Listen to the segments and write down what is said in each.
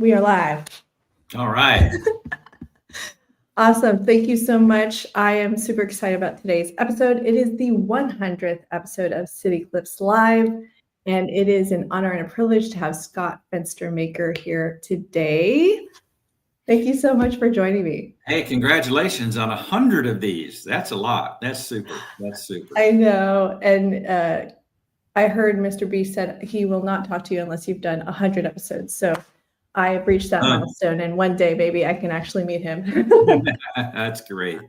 We are live. All right. Awesome. Thank you so much. I am super excited about today's episode. It is the 100th episode of CityClips Live, and it is an honor and a privilege to have Scott Fenstermaker here today. Thank you so much for joining me. Hey, congratulations on 100 of these. That's a lot. That's super. That's super. I know. And I heard Mr. B said he will not talk to you unless you've done 100 episodes. So I have reached that milestone, and one day maybe I can actually meet him. That's great.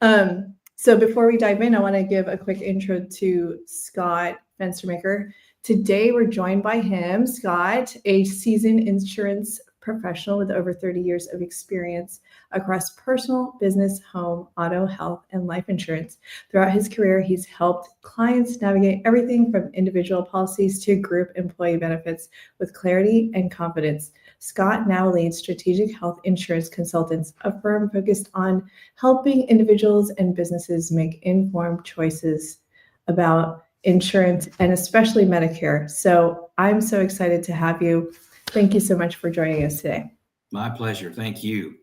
So before we dive in, I want to give a quick intro to Scott Fenstermaker. Today we're joined by him, Scott, a seasoned insurance professional with over 30 years of experience across personal, business, home, auto, health, and life insurance. Throughout his career, he's helped clients navigate everything from individual policies to group employee benefits with clarity and confidence. Scott now leads Strategic Health Insurance Consultants, a firm focused on helping individuals and businesses make informed choices about insurance and especially Medicare. So I'm so excited to have you. Thank you so much for joining us today. My pleasure. Thank you.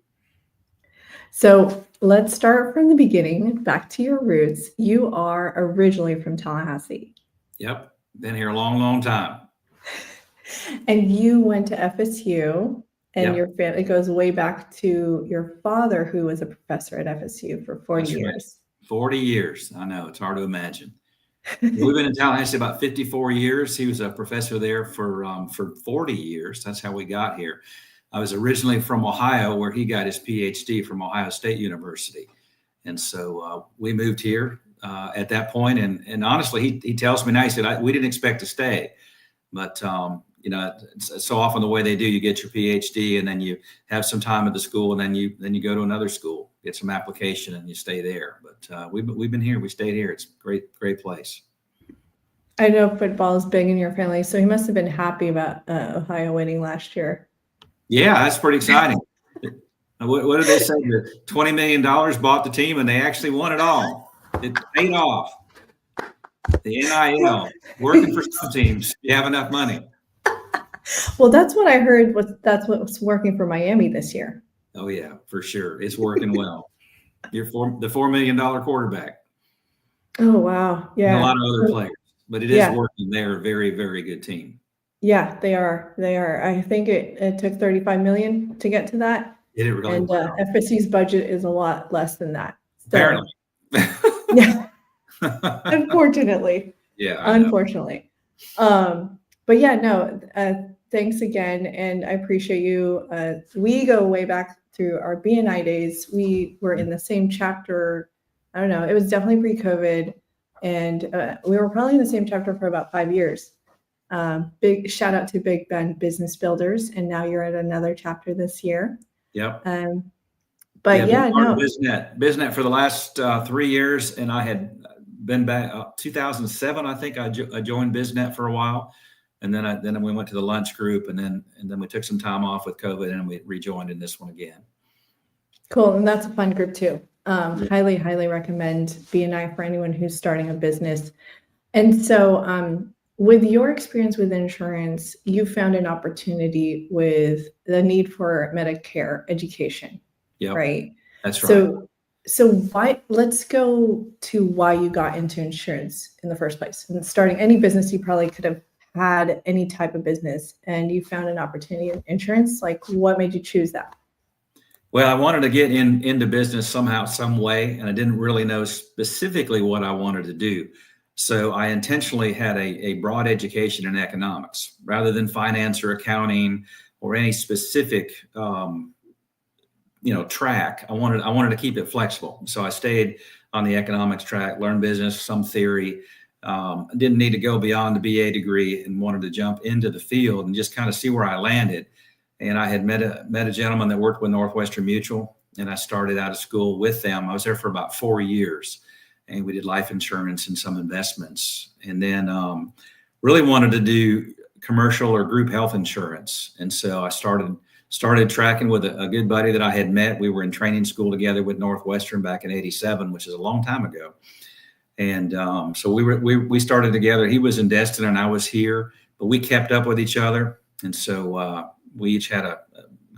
So let's start from the beginning, back to your roots. You are originally from Tallahassee. Yep. Been here a long, long time. And you went to FSU, and Yep. your family goes way back to your father, who was a professor at FSU for 40 That's years. Right. 40 years. I know. It's hard to imagine. We've been in Tallahassee about 54 years. He was a professor there for 40 years. That's how we got here. I was originally from Ohio, where he got his PhD from Ohio State University. And so we moved here at that point. And honestly, he tells me now, he said, we didn't expect to stay. But, you know, so often the way they do, you get your PhD and then you have some time at the school and then you go to another school, get some application and you stay there. But we've been here. We stayed here. It's a great place. I know football is big in your family, so he must have been happy about Ohio winning last year. Yeah, that's pretty exciting. What did they say? The $20 million bought the team and they actually won it all. It paid off. The NIL, working for some teams, you have enough money. Well, that's what I heard. That's what's working for Miami this year. Oh, yeah, for sure. It's working well. You're the $4 million quarterback. Oh, wow. Yeah. And a lot of other players, but it is working. They're a very, very good team. Yeah, they are. They are. I think it took $35 million to get to that. Did it really? And FSC's budget is a lot less than that. So, apparently. Yeah. Unfortunately. Yeah. Unfortunately. But yeah, no, thanks again. And I appreciate you. We go way back through our BNI days. We were in the same chapter. I don't know. It was definitely pre-COVID. And we were probably in the same chapter for about 5 years. Big shout out to Big Ben Business Builders. And now you're at another chapter this year. Yep. But yeah, no. BizNet for the last 3 years. And I had been back 2007. I think I joined BizNet for a while. And then we went to the lunch group, and then we took some time off with COVID, and we rejoined in this one again. Cool, and that's a fun group too. Highly recommend BNI for anyone who's starting a business. And so, with your experience with insurance, you found an opportunity with the need for Medicare education. Yeah, right. That's right. So why? Let's go to why you got into insurance in the first place. And starting any business, you probably could have had any type of business, and you found an opportunity in insurance. Like, what made you choose that? Well, I wanted to get into business somehow, some way, and I didn't really know specifically what I wanted to do. So I intentionally had a broad education in economics rather than finance or accounting or any specific, track. I wanted to keep it flexible. So I stayed on the economics track, learned business, some theory. Didn't need to go beyond the BA degree and wanted to jump into the field and just kind of see where I landed. And I had met a gentleman that worked with Northwestern Mutual, and I started out of school with them. I was there for about 4 years, and we did life insurance and some investments. And then really wanted to do commercial or group health insurance. And so I started tracking with a good buddy that I had met. We were in training school together with Northwestern back in '87, which is a long time ago. And so we started together. He was in Destin and I was here, but we kept up with each other. And so we each had a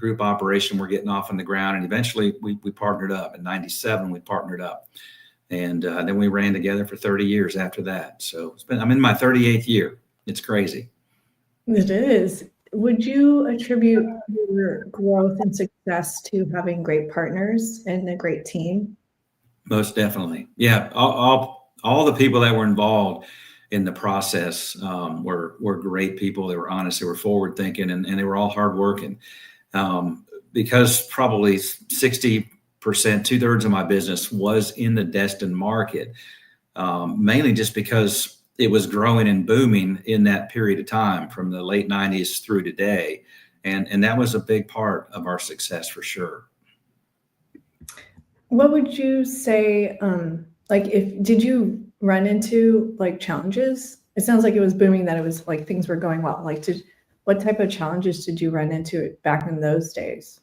group operation were getting off on the ground. And eventually we partnered up. In 97, we partnered up. And then we ran together for 30 years after that. So I'm in my 38th year. It's crazy. It is. Would you attribute your growth and success to having great partners and a great team? Most definitely. Yeah. All the people that were involved in the process were great people. They were honest, they were forward thinking, and they were all hardworking. Because probably 60%, 2/3 of my business was in the Destin market, mainly just because it was growing and booming in that period of time from the late 90s through today. And that was a big part of our success for sure. What would you say, did you run into like challenges? It sounds like it was booming, that it was like things were going well. What type of challenges did you run into back in those days?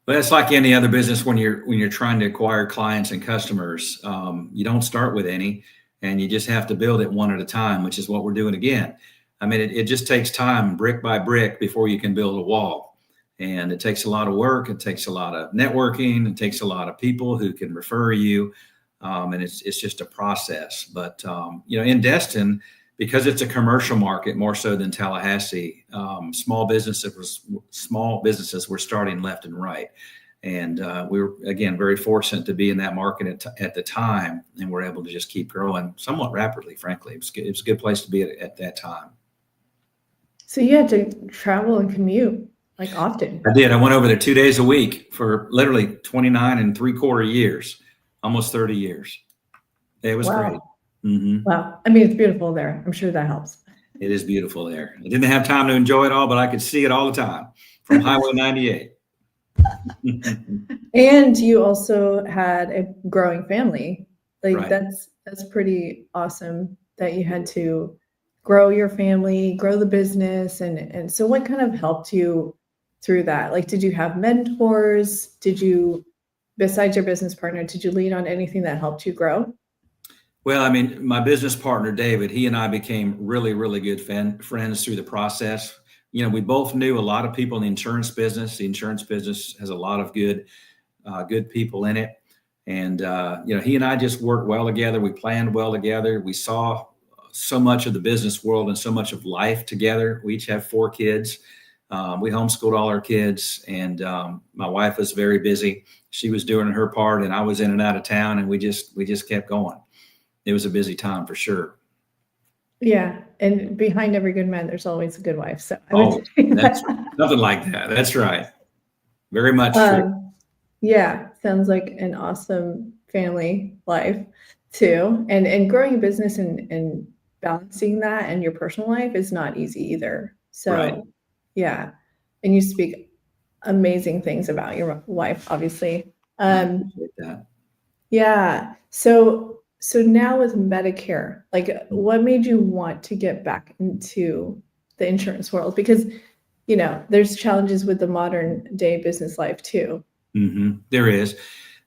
Well, it's like any other business when you're trying to acquire clients and customers. You don't start with any, and you just have to build it one at a time, which is what we're doing again. I mean, it just takes time, brick by brick, before you can build a wall. And it takes a lot of work. It takes a lot of networking. It takes a lot of people who can refer you. And it's just a process. But, in Destin, because it's a commercial market more so than Tallahassee, small businesses were starting left and right. And we were, again, very fortunate to be in that market at the time, and we're able to just keep growing somewhat rapidly, frankly. It was a good place to be at that time. So you had to travel and commute like often. I did. I went over there 2 days a week for literally 29 3/4 years, almost 30 years. It was great. Mm-hmm. Wow. I mean, it's beautiful there. I'm sure that helps. It is beautiful there. I didn't have time to enjoy it all, but I could see it all the time from Highway 98. And you also had a growing family. Right. That's pretty awesome that you had to grow your family, grow the business. And so what kind of helped you through that? Like, did you have mentors? Besides your business partner, did you lean on anything that helped you grow? Well, I mean, my business partner, David, he and I became really, really good friends through the process. We both knew a lot of people in the insurance business. The insurance business has a lot of good people in it. And, he and I just worked well together. We planned well together. We saw so much of the business world and so much of life together. We each have 4 kids. We homeschooled all our kids, and my wife was very busy. She was doing her part, and I was in and out of town, and we just kept going. It was a busy time for sure. Yeah. And behind every good man, there's always a good wife. So that's nothing like that. That's right. Very much true. Yeah. Sounds like an awesome family life too. And growing a business and balancing that and your personal life is not easy either. So right. Yeah. And you speak amazing things about your wife, obviously. I appreciate that. Yeah. So now with Medicare, what made you want to get back into the insurance world? Because, there's challenges with the modern day business life too. Mm-hmm. There is.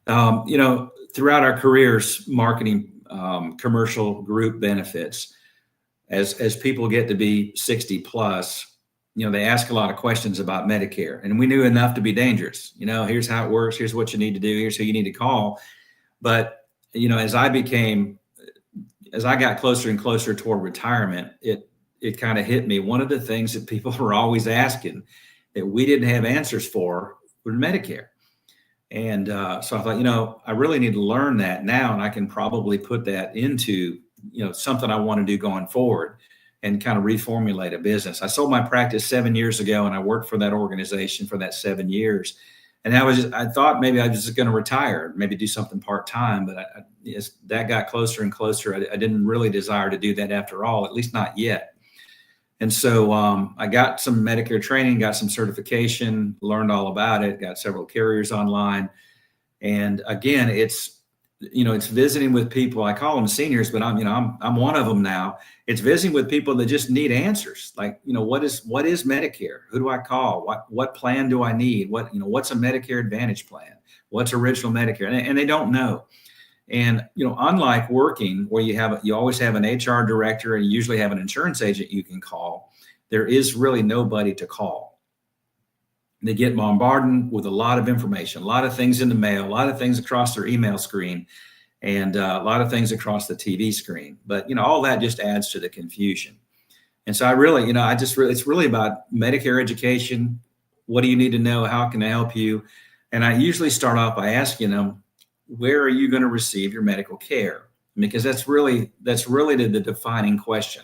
Throughout our careers, marketing commercial group benefits, as people get to be 60 plus, they ask a lot of questions about Medicare, and we knew enough to be dangerous. Here's how it works. Here's what you need to do. Here's who you need to call. But as I got closer and closer toward retirement, it kind of hit me. One of the things that people were always asking that we didn't have answers for was Medicare. And so I thought, I really need to learn that now, and I can probably put that into, something I want to do going forward and kind of reformulate a business. I sold my practice 7 years ago, and I worked for that organization for that 7 years. And I thought maybe I was just going to retire, maybe do something part-time, but as that got closer and closer, I didn't really desire to do that after all, at least not yet. And so I got some Medicare training, got some certification, learned all about it, got several carriers online. And again, it's visiting with people. I call them seniors, but I'm one of them now. It's visiting with people that just need answers. Like, what is Medicare? Who do I call? What plan do I need? What's a Medicare Advantage plan? What's original Medicare? And they don't know. And, unlike working where you always have an HR director and you usually have an insurance agent you can call, there is really nobody to call. They get bombarded with a lot of information, a lot of things in the mail, a lot of things across their email screen, and a lot of things across the TV screen. But, all that just adds to the confusion. And so I really, it's really about Medicare education. What do you need to know? How can I help you? And I usually start off by asking them, where are you going to receive your medical care? Because that's really the defining question.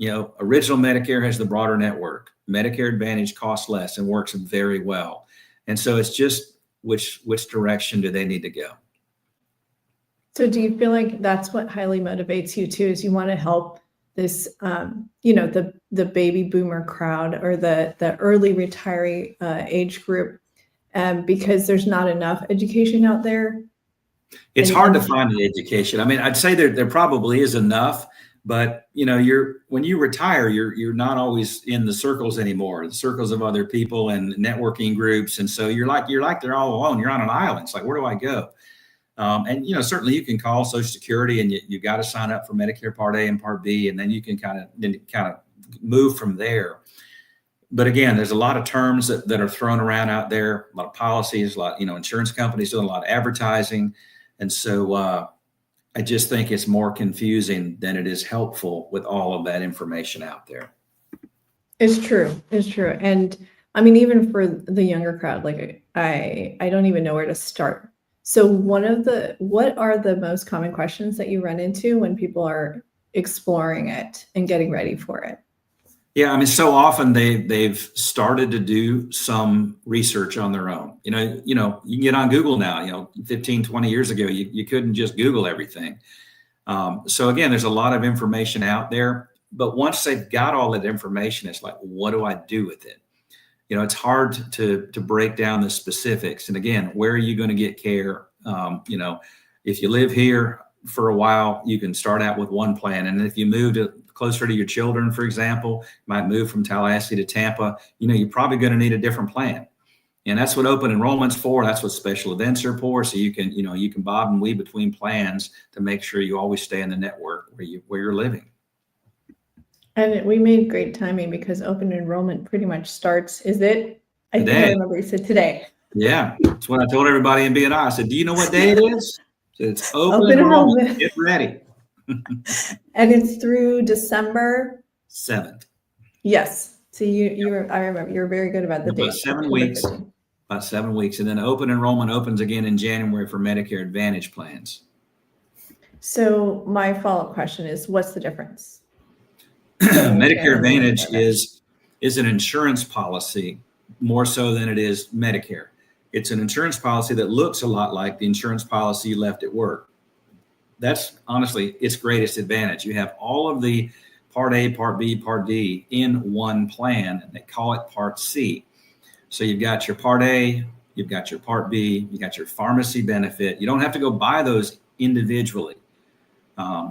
Original Medicare has the broader network. Medicare Advantage costs less and works very well. And so it's just which direction do they need to go? So do you feel like that's what highly motivates you too, is you want to help this, the baby boomer crowd or the early retiree age group, because there's not enough education out there? It's hard to find the education. I mean, I'd say there probably is enough, but when you retire, you're not always in the circles anymore, the circles of other people and networking groups. And so you're like they're all alone. You're on an island. It's like, where do I go? And certainly you can call Social Security, and you got to sign up for Medicare Part A and Part B, and then you can kind of move from there. But again, there's a lot of terms that are thrown around out there, a lot of policies, a lot, insurance companies doing a lot of advertising. And so I just think it's more confusing than it is helpful with all of that information out there. It's true. And I mean, even for the younger crowd, like I don't even know where to start. So what are the most common questions that you run into when people are exploring it and getting ready for it? Yeah, I mean, so often they've started to do some research on their own. You can get on Google now. 15, 20 years ago, you couldn't just Google everything. So again, there's a lot of information out there. But once they've got all that information, it's like, what do I do with it? It's hard to break down the specifics. And again, where are you going to get care? If you live here for a while, you can start out with one plan. And if you move closer to your children, for example, might move from Tallahassee to Tampa, you're probably going to need a different plan. And that's what open enrollment's for. That's what special events are for. So you can bob and weave between plans to make sure you always stay in the network where you're living. And we made great timing because open enrollment pretty much starts, is it? I think I remember you said today. Yeah, that's what I told everybody in BNI. I said, do you know what day it is? It's open enrollment. Get ready. And it's through December 7th. Yes. So I remember you're very good about the date. About 7 weeks. And then open enrollment opens again in January for Medicare Advantage plans. So my follow-up question is, what's the difference? Medicare Advantage is an insurance policy more so than it is Medicare. It's an insurance policy that looks a lot like the insurance policy you left at work. That's honestly its greatest advantage. You have all of the Part A, Part B, Part D in one plan, and they call it Part C. So you've got your Part A, you've got your Part B, you got your pharmacy benefit. You don't have to go buy those individually.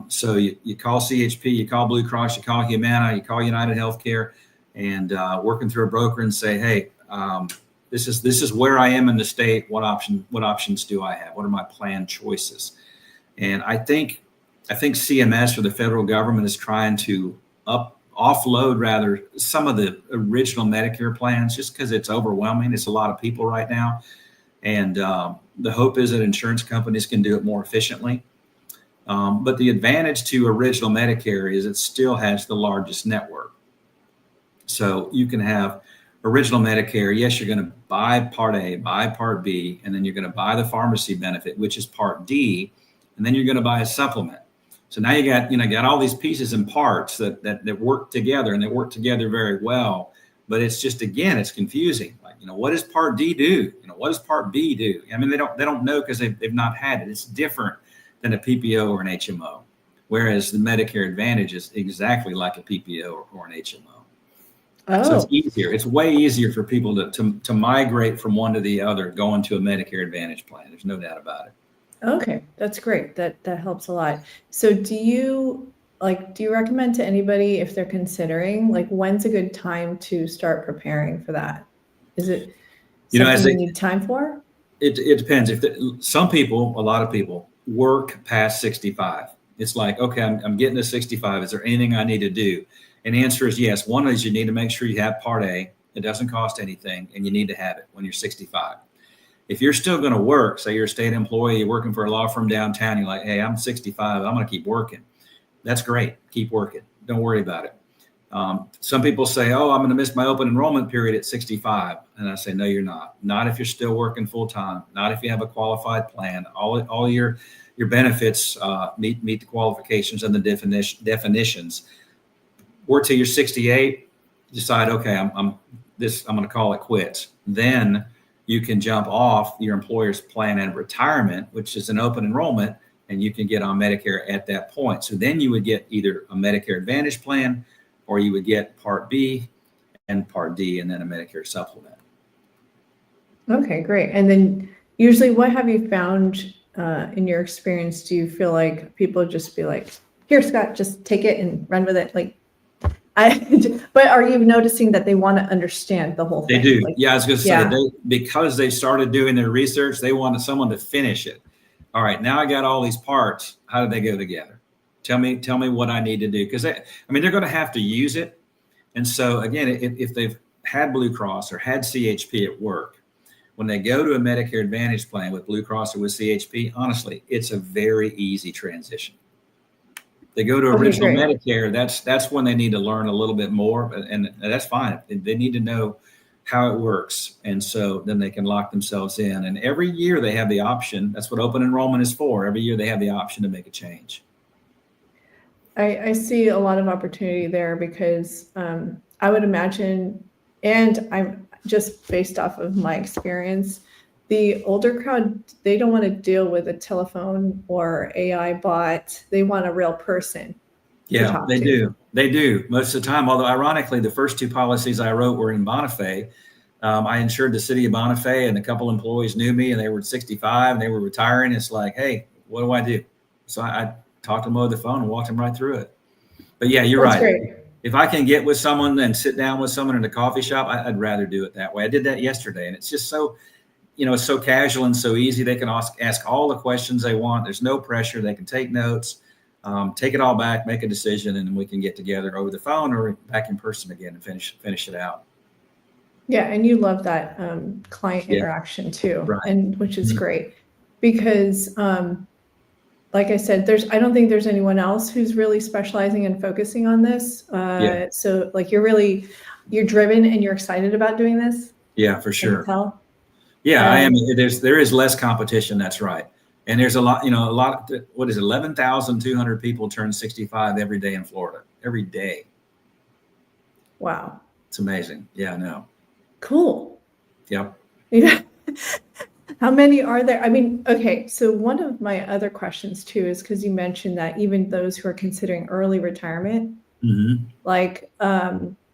So you call CHP, you call Blue Cross, you call Humana, you call United Healthcare, and working through a broker and say, hey, this is where I am in the state. What options do I have? What are my plan choices? And I think CMS or the federal government is trying to offload rather some of the original Medicare plans just because it's overwhelming. It's a lot of people right now. And the hope is that insurance companies can do it more efficiently. But the advantage to original Medicare is it still has the largest network. So you can have original Medicare. Yes, you're going to buy Part A, buy Part B, and then you're going to buy the pharmacy benefit, which is Part D, and then you're going to buy a supplement. So now you got all these pieces and parts that work together, and they work together very well. But it's just, again, it's confusing. Like, what does Part D do? What does Part B do? I mean, they don't know because they've not had it. It's different than a PPO or an HMO, whereas the Medicare Advantage is exactly like a PPO or an HMO. Oh. So it's easier. It's way easier for people to migrate from one to the other, going to a Medicare Advantage plan. There's no doubt about it. Okay, that's great. That helps a lot. So do you recommend to anybody, if they're considering, when's a good time to start preparing for that? Is it something you need time for? It depends. A lot of people work past 65. It's like, okay, I'm getting to 65. Is there anything I need to do? And the answer is yes. One is you need to make sure you have Part A It doesn't cost anything, and you need to have it when you're 65. If you're still going to work, say you're a state employee, you're working for a law firm downtown, you're like, hey, I'm 65, I'm going to keep working. That's great. Keep working. Don't worry about it. Some people say, oh, I'm going to miss my open enrollment period at 65. And I say, no, you're not. Not if you're still working full time. Not if you have a qualified plan. All your benefits meet the qualifications and the definitions. Work till you're 68. Decide, okay, I'm going to call it quits. Then you can jump off your employer's plan and retirement, which is an open enrollment, and you can get on Medicare at that point. So then you would get either a Medicare Advantage plan, or you would get Part B and Part D, and then a Medicare supplement. Okay, great. And then usually what have you found in your experience? Do you feel like people just be like, here, Scott, just take it and run with it? But are you noticing that they want to understand the whole thing? They do. Yeah, I was going to say, because they started doing their research, they wanted someone to finish it. All right, now I got all these parts. How do they go together? Tell me what I need to do. Because they're going to have to use it. And so again, if they've had Blue Cross or had CHP at work, when they go to a Medicare Advantage plan with Blue Cross or with CHP, honestly, it's a very easy transition. They go to original Medicare, that's when they need to learn a little bit more, and that's fine. They need to know how it works. And so then they can lock themselves in. And every year they have the option. That's what open enrollment is for. Every year they have the option to make a change. I see a lot of opportunity there because I would imagine, and I'm just based off of my experience, the older crowd, they don't want to deal with a telephone or AI bot. They want a real person. Yeah, they do. They do most of the time. Although ironically, the first two policies I wrote were in Bonifay. I insured the city of Bonifay, and a couple employees knew me, and they were 65 and they were retiring. It's like, hey, what do I do? So I talked to them over the phone and walked them right through it. But yeah, you're right. Great. If I can get with someone and sit down with someone in a coffee shop, I'd rather do it that way. I did that yesterday, and it's just so, it's so casual and so easy. They can ask all the questions they want. There's no pressure. They can take notes, take it all back, make a decision, and we can get together over the phone or back in person again and finish it out. Yeah, and you love that client interaction too, right. And which is great because, like I said, I don't think there's anyone else who's really specializing and focusing on this. So like you're driven and you're excited about doing this. Yeah, for sure. Yeah, I am. There is less competition. That's right. And there's a lot, what is it? 11,200 people turn 65 every day in Florida, every day. Wow. It's amazing. Yeah, I know. Cool. Yep. Yeah. How many are there? I mean, okay. So one of my other questions too, is because you mentioned that even those who are considering early retirement, like,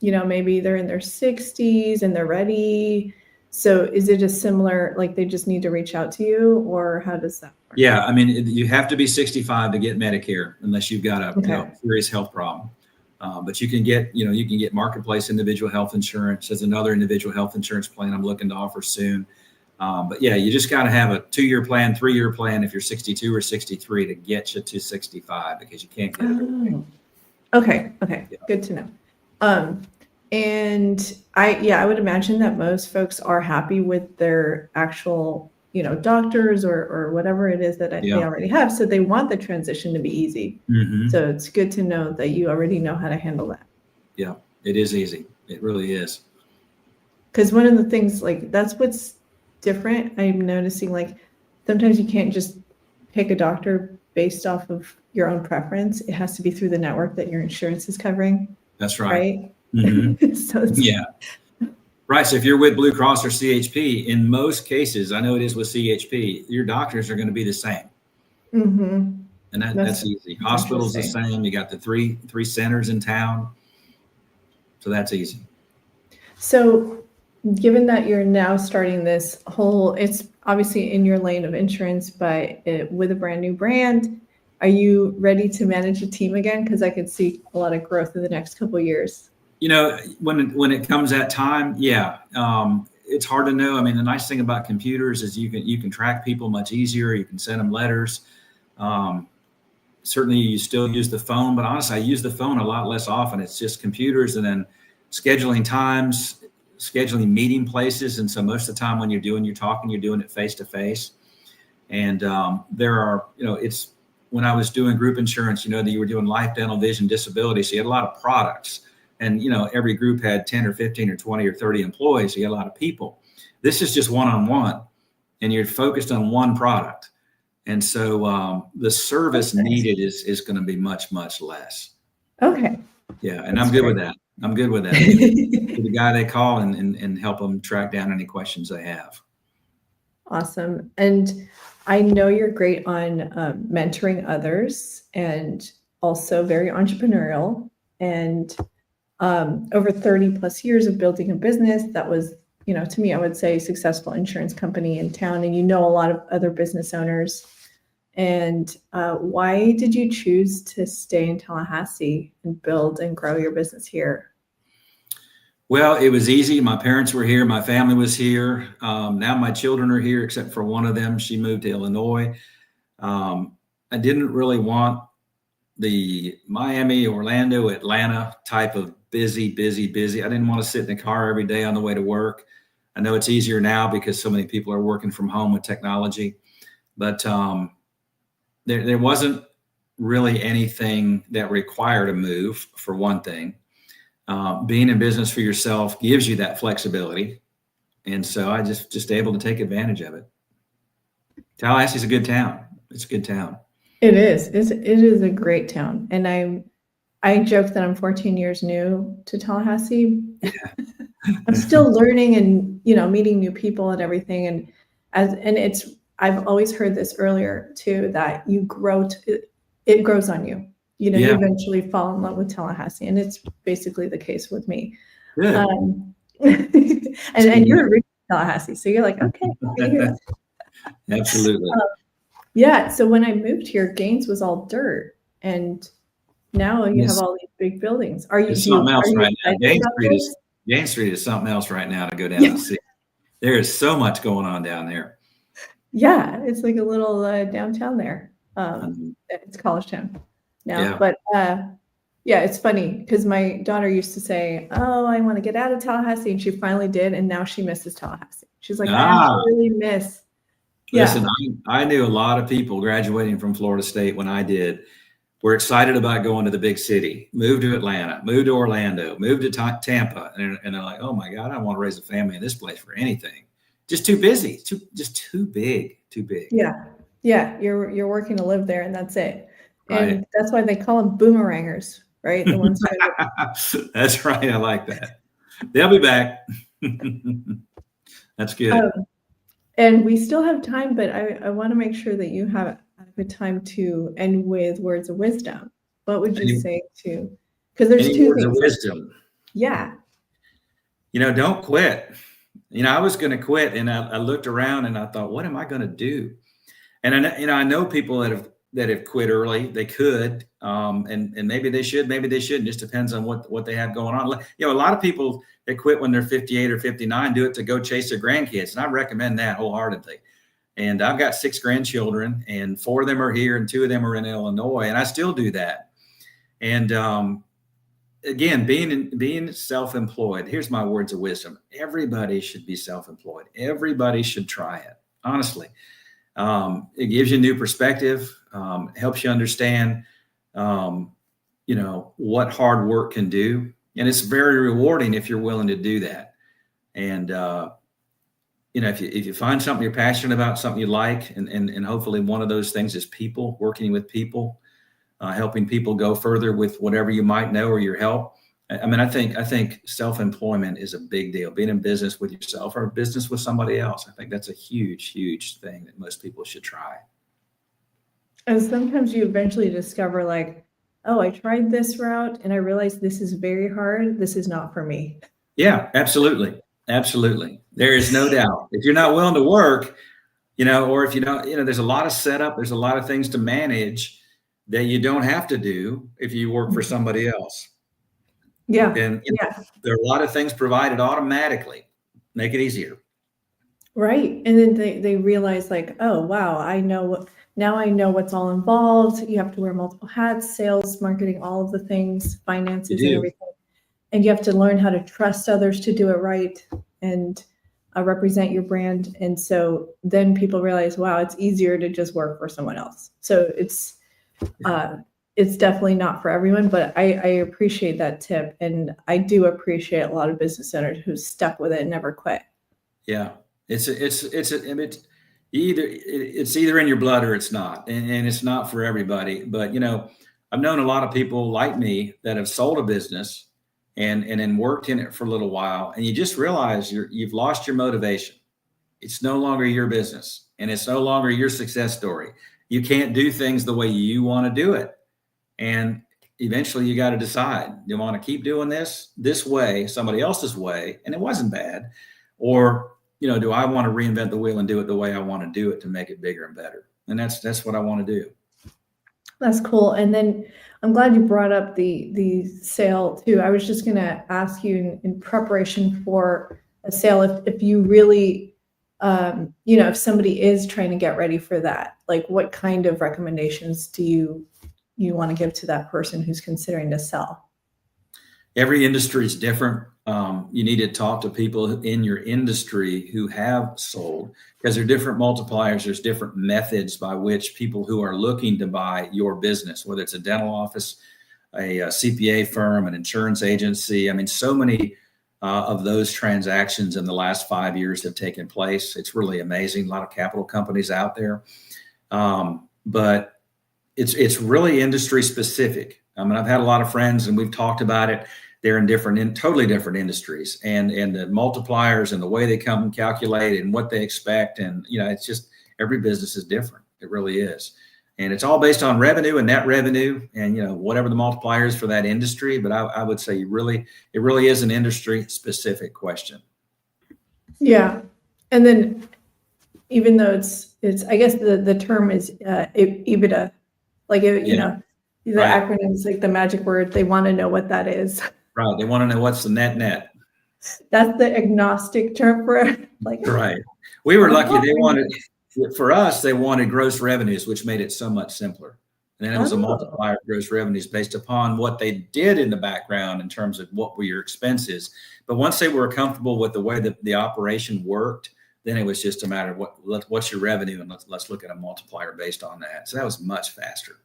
maybe they're in their 60s and they're ready. So is it a similar, like they just need to reach out to you, or how does that work? Yeah. I mean, you have to be 65 to get Medicare unless you've got a serious health problem. But you can get Marketplace individual health insurance. There's another individual health insurance plan I'm looking to offer soon. But yeah, you just got to have a 2-year plan, 3-year plan if you're 62 or 63 to get you to 65 because you can't get it early. Okay. Yeah. Good to know. And I would imagine that most folks are happy with their actual, doctors or whatever it is that they already have. So they want the transition to be easy. So it's good to know that you already know how to handle that. Yeah, it is easy. It really is. Because one of the things, like, that's what's different. I'm noticing, like, sometimes you can't just pick a doctor based off of your own preference. It has to be through the network that your insurance is covering. That's right. So right. So if you're with Blue Cross or CHP, in most cases, I know it is with CHP, your doctors are going to be the same. And that's easy. Hospital's the same. You got the three centers in town. So that's easy. So given that you're now starting this whole, it's obviously in your lane of insurance, but with a brand new brand, are you ready to manage a team again? Because I could see a lot of growth in the next couple of years. When it comes that time, it's hard to know. I mean, the nice thing about computers is you can track people much easier. You can send them letters. Certainly you still use the phone, but honestly, I use the phone a lot less often. It's just computers and then scheduling times. scheduling meeting places. And so most of the time when you're talking, you're doing it face to face. And there are, it's when I was doing group insurance, that you were doing life, dental, vision, disability. So you had a lot of products, and, every group had 10 or 15 or 20 or 30 employees. So you had a lot of people. This is just one-on-one, and you're focused on one product. And so the service needed is going to be much, much less. Okay. Yeah. And I'm good with that. I'm good with that. The guy they call and help them track down any questions they have. Awesome. And I know you're great on mentoring others and also very entrepreneurial, and over 30 plus years of building a business that was, to me, I would say successful insurance company in town. And a lot of other business owners. And why did you choose to stay in Tallahassee and build and grow your business here? Well, it was easy. My parents were here. My family was here. Now my children are here, except for one of them. She moved to Illinois. I didn't really want the Miami, Orlando, Atlanta type of busy. I didn't want to sit in the car every day on the way to work. I know it's easier now because so many people are working from home with technology, but there wasn't really anything that required a move, for one thing. Being in business for yourself gives you that flexibility. And so I just able to take advantage of it. Tallahassee's a good town. It's a good town. It is. It is a great town. And I joke that I'm 14 years new to Tallahassee. Yeah. I'm still learning and, meeting new people and everything. And I've always heard this earlier too, that you grow, it grows on you. You eventually fall in love with Tallahassee, and it's basically the case with me. And you're in Tallahassee, so you're like, okay. Absolutely. Yeah. So when I moved here, Gaines was all dirt, and now you have all these big buildings. Are you something else right now? Gaines Street is something else right now to go down and see. There is so much going on down there. Yeah, it's like a little downtown there. It's college town now. Yeah. But it's funny because my daughter used to say, "Oh, I want to get out of Tallahassee," and she finally did, and now she misses Tallahassee. She's like, "I really miss." Listen, I knew a lot of people graduating from Florida State when I did. Were excited about going to the big city, moved to Atlanta, moved to Orlando, moved to Tampa, and they're like, "Oh my God, I don't want to raise a family in this place for anything. Just too busy, just too big." Yeah. You're working to live there, and that's it. And that's why they call them boomerangers, right? The ones. That's right. I like that. They'll be back. That's good. And we still have time, but I want to make sure that you have a good time to end with words of wisdom. What would you say to? Because there's two words things. Of wisdom. Yeah. Don't quit. I was going to quit, and I looked around and I thought, what am I going to do? And I know people that have quit early. They could, and maybe they should, maybe they shouldn't. Just depends on what they have going on. A lot of people that quit when they're 58 or 59 do it to go chase their grandkids, and I recommend that wholeheartedly. And I've got 6 grandchildren, and 4 of them are here, and 2 of them are in Illinois, and I still do that. And again, being self-employed, here's my words of wisdom. Everybody should be self-employed. Everybody should try it. Honestly, it gives you a new perspective, helps you understand, what hard work can do. And it's very rewarding if you're willing to do that. And, if you find something you're passionate about, something you like, and hopefully one of those things is people, working with people, helping people go further with whatever you might know or your help. I think self-employment is a big deal. Being in business with yourself or business with somebody else. I think that's a huge, huge thing that most people should try. And sometimes you eventually discover like, oh, I tried this route and I realized this is very hard. This is not for me. Yeah, absolutely. Absolutely. There is no doubt. If you're not willing to work, or if you don't, there's a lot of setup, there's a lot of things to manage that you don't have to do if you work for somebody else. Yeah. And there are a lot of things provided automatically. Make it easier. Right. And then they realize like, oh, wow, now I know what's all involved. You have to wear multiple hats, sales, marketing, all of the things, finances and everything. and you have to learn how to trust others to do it right and represent your brand. And so then people realize, wow, it's easier to just work for someone else. So it's definitely not for everyone, but I appreciate that tip. And I do appreciate a lot of business owners who stuck with it and never quit. Yeah. It's either in your blood or it's not. And it's not for everybody. But, I've known a lot of people like me that have sold a business and then worked in it for a little while. And you just realize you've lost your motivation. It's no longer your business and it's no longer your success story. You can't do things the way you want to do it. And eventually you got to decide, do you want to keep doing this way, somebody else's way? And it wasn't bad. Or, do I want to reinvent the wheel and do it the way I want to do it to make it bigger and better? And that's what I want to do. That's cool. And then I'm glad you brought up the sale too. I was just going to ask you in preparation for a sale, if you really, if somebody is trying to get ready for that, like what kind of recommendations do you want to give to that person who's considering to sell? Every industry is different. You need to talk to people in your industry who have sold, because there are different multipliers. There's different methods by which people who are looking to buy your business, whether it's a dental office, a CPA firm, an insurance agency. I mean, so many of those transactions in the last 5 years have taken place. It's really amazing. A lot of capital companies out there. But it's really industry specific. I mean, I've had a lot of friends and we've talked about it. They're in totally different industries, and the multipliers and the way they come and calculate and what they expect. And, it's just, every business is different. It really is. And it's all based on revenue and net revenue and, whatever the multiplier is for that industry. But I would say it really is an industry specific question. Yeah. And then even though it's, I guess the term is EBITDA, like, the right. acronym is like the magic word. They want to know what that is. Right. They want to know what's the net. That's the agnostic term for it. Like, right. We were lucky. They wanted gross revenues, which made it so much simpler. And then it was a multiplier of gross revenues based upon what they did in the background in terms of what were your expenses. But once they were comfortable with the way that the operation worked, then it was just a matter of what's your revenue, and let's look at a multiplier based on that. So that was much faster.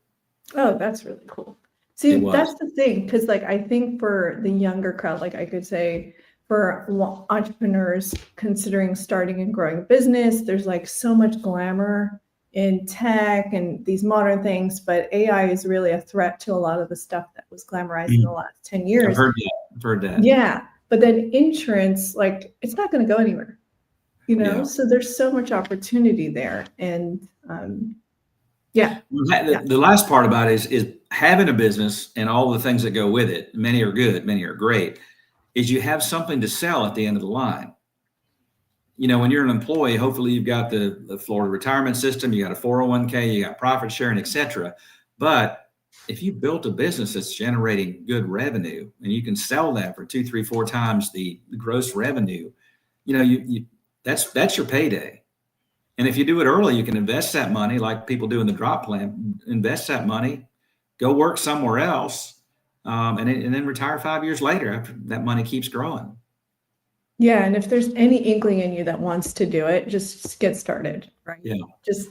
Oh, that's really cool. See, that's the thing, because I think for the younger crowd, I could say for entrepreneurs considering starting and growing a business, there's so much glamour in tech and these modern things, but AI is really a threat to a lot of the stuff that was glamorized in the last 10 years. I've heard that. Yeah, but then insurance, it's not going to go anywhere, so there's so much opportunity there. And the last part about it is having a business and all the things that go with it. Many are good, many are great. Is you have something to sell at the end of the line. When you're an employee, hopefully you've got the Florida retirement system, you got a 401k, you got profit sharing, etc. But if you built a business that's generating good revenue and you can sell that for 2, 3, 4 times the gross revenue, that's your payday. And if you do it early, you can invest that money like people do in the drop plan, invest that money, go work somewhere else, and then retire 5 years later after that money keeps growing. Yeah. And if there's any inkling in you that wants to do it, just get started, right? Yeah. Just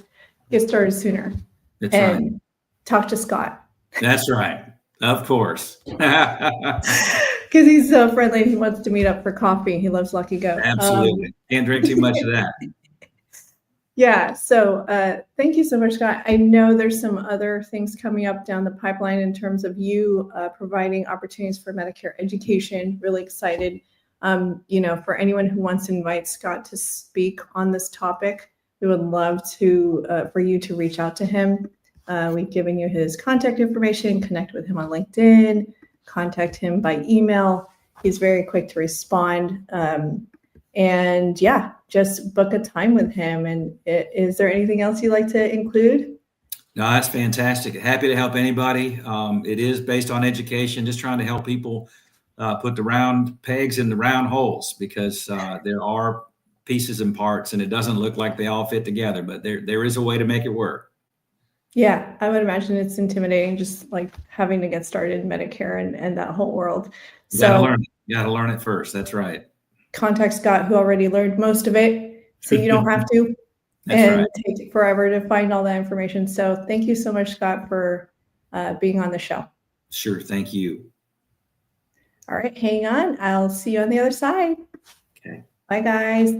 get started sooner. That's and right. Talk to Scott. That's right. Of course. Because he's so friendly and he wants to meet up for coffee. He loves Lucky Go. Absolutely. Can't drink too much of that. Yeah. So thank you so much, Scott. I know there's some other things coming up down the pipeline in terms of you providing opportunities for Medicare education. Really excited. For anyone who wants to invite Scott to speak on this topic, we would love for you to reach out to him. We've given you his contact information. Connect with him on LinkedIn. Contact him by email. He's very quick to respond. And just book a time with him. And is there anything else you'd like to include? No, that's fantastic. Happy to help anybody. It is based on education, just trying to help people put the round pegs in the round holes, because there are pieces and parts and it doesn't look like they all fit together, but there is a way to make it work. Yeah, I would imagine it's intimidating just like having to get started in Medicare and that whole world. You gotta So learn it. You gotta learn it first. That's right. contact Scott, who already learned most of it, so you don't have to That's and right. take forever to find all that information. So thank you so much, Scott, for being on the show. Sure. Thank you. All right, hang on. I'll see you on the other side. Okay. Bye, guys.